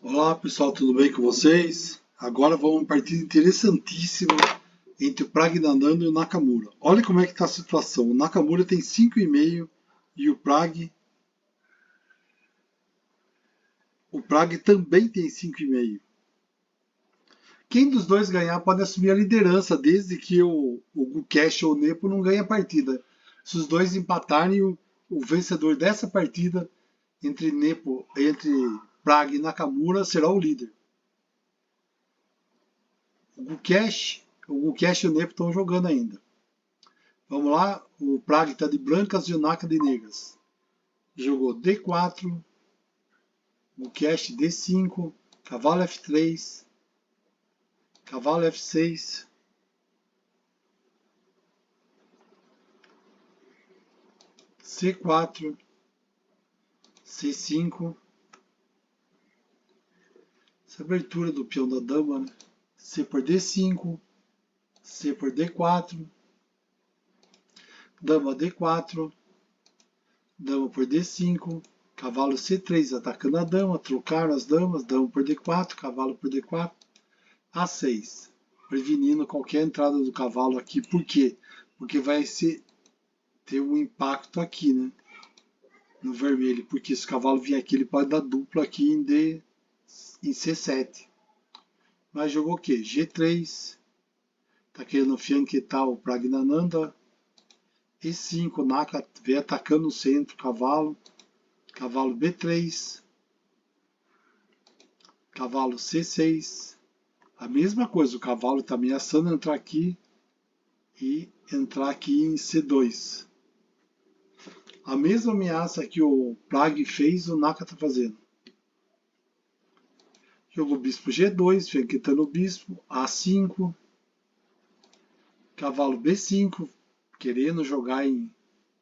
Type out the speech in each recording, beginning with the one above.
Olá pessoal, tudo bem com vocês? Agora vamos uma partida interessantíssima entre o Pragnanandha e o Nakamura. Olha como é que está a situação. O Nakamura tem 5,5 e o Prag também tem 5,5. Quem dos dois ganhar pode assumir a liderança, desde que o Gukesh ou o Nepo não ganhe a partida. Se os dois empatarem, o vencedor dessa partida entre Prag e Nakamura será o líder. O Gukesh e o Nepo estão jogando ainda. Vamos lá, o Prag está de brancas e o Naka de negras. Jogou D4, Gukesh D5, cavalo F3, cavalo F6, C4, C5. Essa abertura do peão da dama, né? C por D5, C por D4, dama D4, dama por D5, cavalo C3 atacando a dama, trocaram as damas, dama por D4, cavalo por D4, A6, prevenindo qualquer entrada do cavalo aqui. Por quê? Porque vai ter um impacto aqui, né? No vermelho, porque se o cavalo vier aqui, ele pode dar duplo aqui em C7. Mas jogou o quê? G3, tá querendo fianquetar o Pragnanandha. E5, Naka vem atacando o centro, cavalo B3, cavalo C6, a mesma coisa, o cavalo está ameaçando entrar aqui e entrar aqui em C2. A mesma ameaça que o Prag fez, o Naka está fazendo. Jogou bispo G2, fianquetando o bispo, A5, cavalo B5, querendo jogar em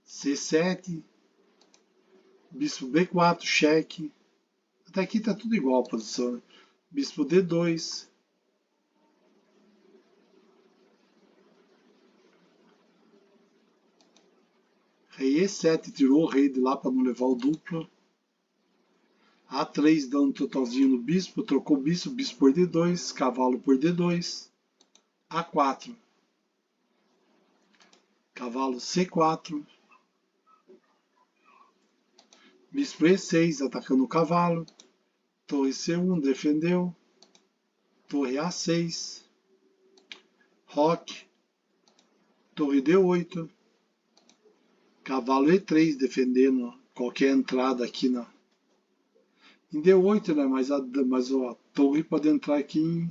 C7, bispo B4, cheque. Até aqui está tudo igual a posição, né? Bispo D2, rei E7, tirou o rei de lá para não levar o duplo. A3 dando um totalzinho no bispo, trocou o bispo por D2, cavalo por D2. A4, cavalo C4, bispo E6 atacando o cavalo, torre C1 defendeu, torre A6, roque, torre D8, cavalo E3 defendendo qualquer entrada aqui em D8, né? Mas a torre pode entrar aqui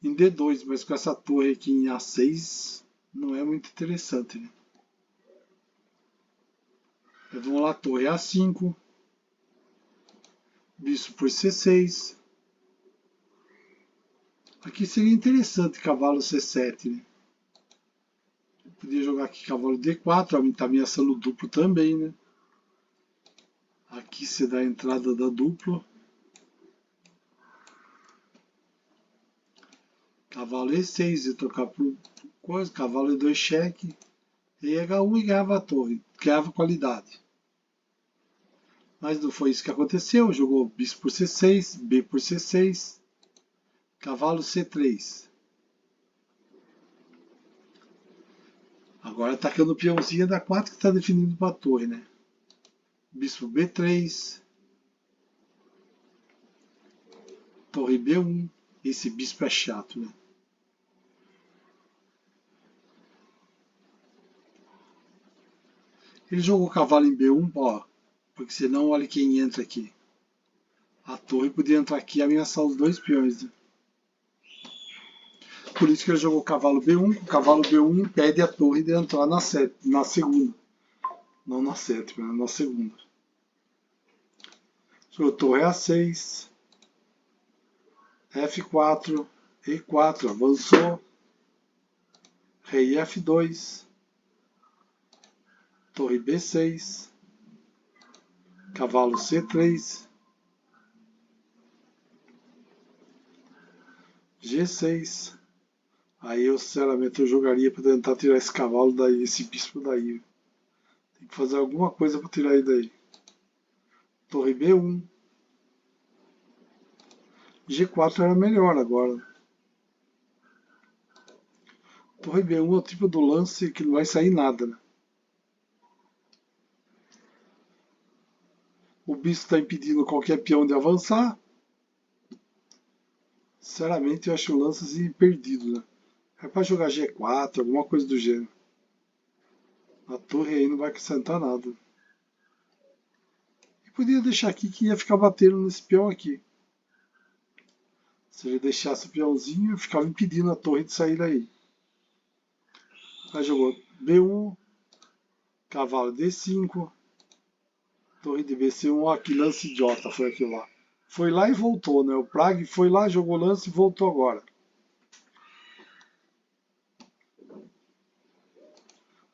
em D2, mas com essa torre aqui em A6 não é muito interessante, né? Vamos lá, torre A5, bispo por C6. Aqui seria interessante cavalo C7, né? Eu podia jogar aqui cavalo D4, está ameaçando o duplo também, né? Aqui você dá a entrada da duplo. Cavalo E6 e trocar por coisa, cavalo E2 cheque. E H1 e ganhava a torre, ganhava qualidade. Mas não foi isso que aconteceu, jogou bispo por C6, B por C6, cavalo C3. Agora atacando o peãozinho da 4 que está definindo para a torre, né? Bispo B3, torre B1. Esse bispo é chato, né? Ele jogou cavalo em B1, ó, porque senão olha quem entra aqui. A torre podia entrar aqui e ameaçar os dois peões, né? Por isso que ele jogou cavalo B1. O cavalo B1 impede a torre de entrar na segunda. Não na sétima, na segunda. Jogou torre A6, F4, E4, avançou. Rei F2, torre B6, cavalo C3, G6. Aí eu sinceramente eu jogaria para tentar tirar esse cavalo daí, esse bispo daí. Tem que fazer alguma coisa para tirar ele daí. Torre B1, G4 era melhor agora. Torre B1 é o tipo do lance que não vai sair nada, né? O bispo está impedindo qualquer peão de avançar. Sinceramente, eu acho o lance assim, perdido, né? É para jogar G4, alguma coisa do gênero. A torre aí não vai acrescentar nada. E podia deixar aqui que ia ficar batendo nesse peão aqui. Se ele deixasse o peãozinho, ficava impedindo a torre de sair daí. Aí jogou B1, cavalo D5, torre de BC1, ó, que lance idiota foi aquilo lá. Foi lá e voltou, né? O Prague foi lá, jogou lance e voltou agora.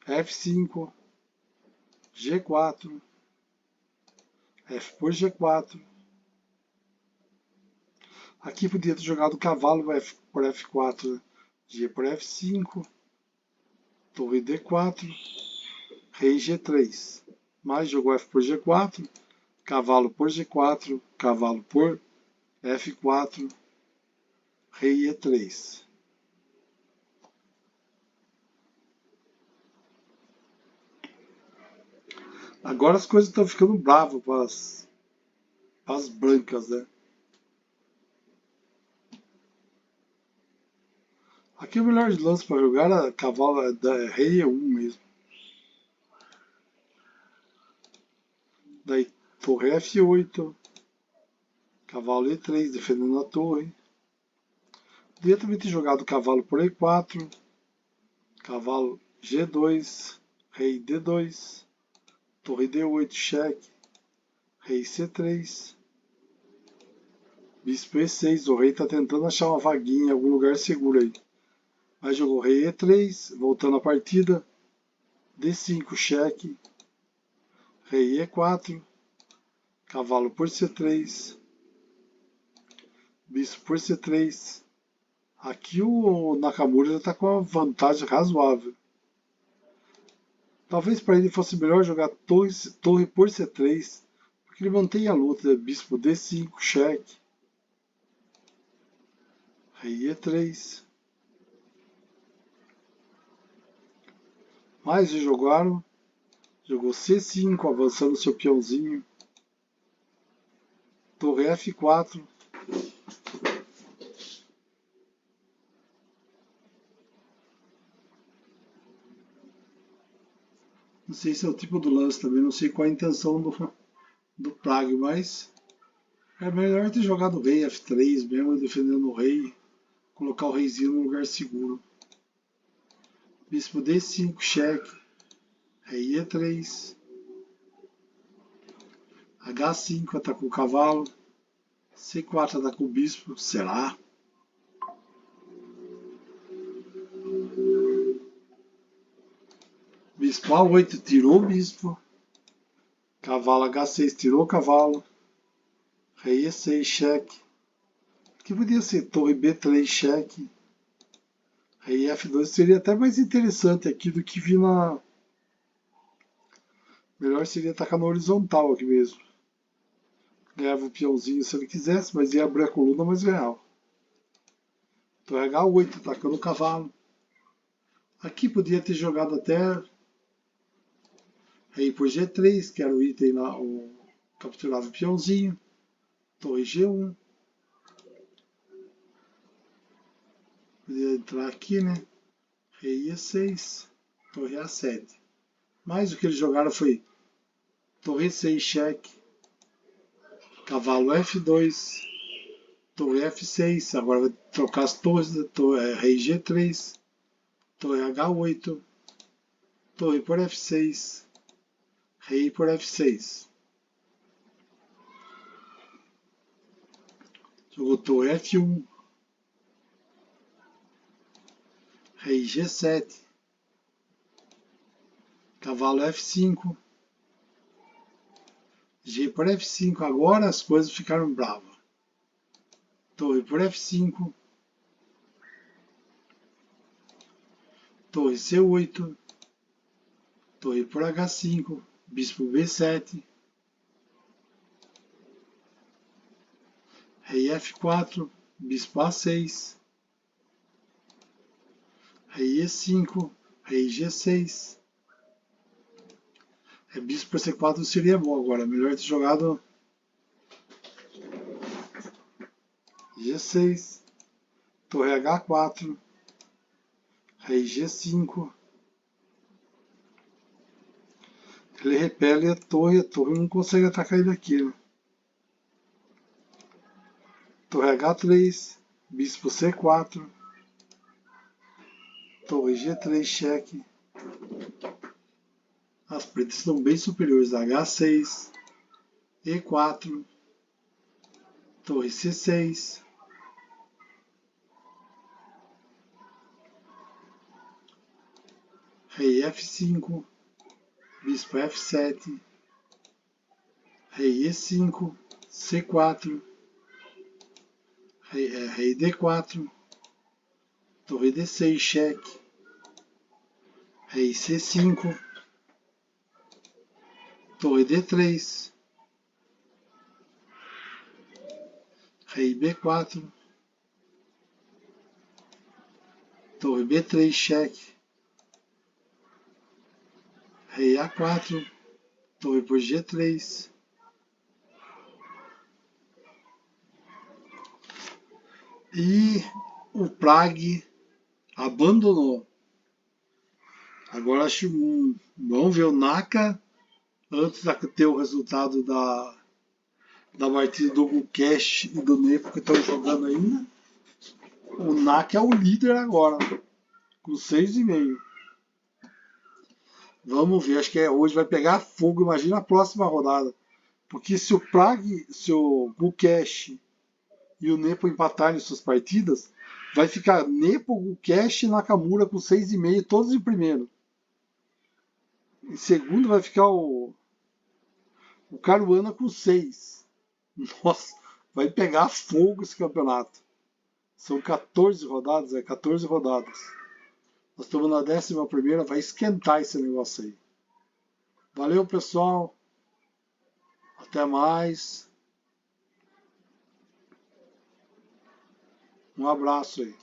F5, G4, F por G4. Aqui podia ter jogado cavalo F por F4, né? G por F5, torre D4, rei G3. Mais jogou F por G4, cavalo por G4, cavalo por F4, rei E3. Agora as coisas estão ficando bravas para as brancas, né? Aqui o melhor lance para jogar era cavalo da rei E1 mesmo. Daí torre F8, cavalo E3 defendendo a torre. Podia também ter jogado cavalo por E4, cavalo G2, rei D2, torre D8, cheque, rei C3, bispo E6. O rei está tentando achar uma vaguinha em algum lugar seguro aí. Aí jogou rei E3, voltando a partida, D5, cheque, rei E4, cavalo por C3, bispo por C3. Aqui o Nakamura já está com uma vantagem razoável. Talvez para ele fosse melhor jogar torre por C3, porque ele mantém a luta. Bispo D5, cheque, rei E3. Mais jogaram, jogou C5, avançando seu peãozinho. Torre F4. Não sei se é o tipo do lance também, não sei qual a intenção do Prague, mas é melhor ter jogado o rei F3 mesmo, defendendo o rei, colocar o reizinho no lugar seguro. Bispo D5, cheque, rei E3, H5 ataca o cavalo, C4 ataca o bispo, será? Bispo A8 tirou o bispo, cavalo H6 tirou o cavalo, rei E6, cheque, que podia ser torre B3, cheque, rei F2 seria até mais interessante aqui do que vir na... Melhor seria atacar na horizontal aqui mesmo. Ganhava o peãozinho se ele quisesse, mas ia abrir a coluna, mas ganhava. Torre H8 atacando o cavalo. Aqui podia ter jogado até rei por G3, que era o item lá, o capturava o peãozinho. Torre G1. Podia entrar aqui, né? Rei E6. Torre A7. Mas o que eles jogaram foi torre 6, cheque. Cavalo F2. Torre F6. Agora vai trocar as torres. Rei G3. Torre H8. Torre por F6. Rei por F6. Jogou torre F1. Rei G7. Cavalo F5. G por F5. Agora as coisas ficaram bravas. Torre por F5. Torre C8. Torre por H5. Bispo B7. Rei F4, bispo A6, rei E5, rei G6. Bispo por C4 seria bom agora, melhor ter jogado G6, torre H4, rei G5. Ele repele a torre não consegue atacar ele aqui, né? Torre H3, bispo C4, torre G3, cheque. As pretas estão bem superiores. H6, E4, torre C6, rei F5, bispo F7, rei E5, C4, rei D4, torre D6, cheque, rei C5, torre D3, rei B4, torre B3, cheque, rei A4, torre por G3. E o Prague abandonou. Agora acho vamos ver o Naka antes de ter o resultado da partida do Gukesh e do Nepo que estão jogando ainda. O Naka é o líder agora, com 6,5. Vamos ver, acho que hoje vai pegar fogo, imagina a próxima rodada. Porque se o Gukesh e o Nepo empatarem suas partidas, vai ficar Nepo, Gukesh e Nakamura com 6,5, todos em primeiro. Em segundo vai ficar o Caruana com 6. Nossa, vai pegar fogo esse campeonato. São 14 rodadas, 14 rodadas. Nós estamos na 11ª, vai esquentar esse negócio aí. Valeu, pessoal. Até mais. Um abraço aí.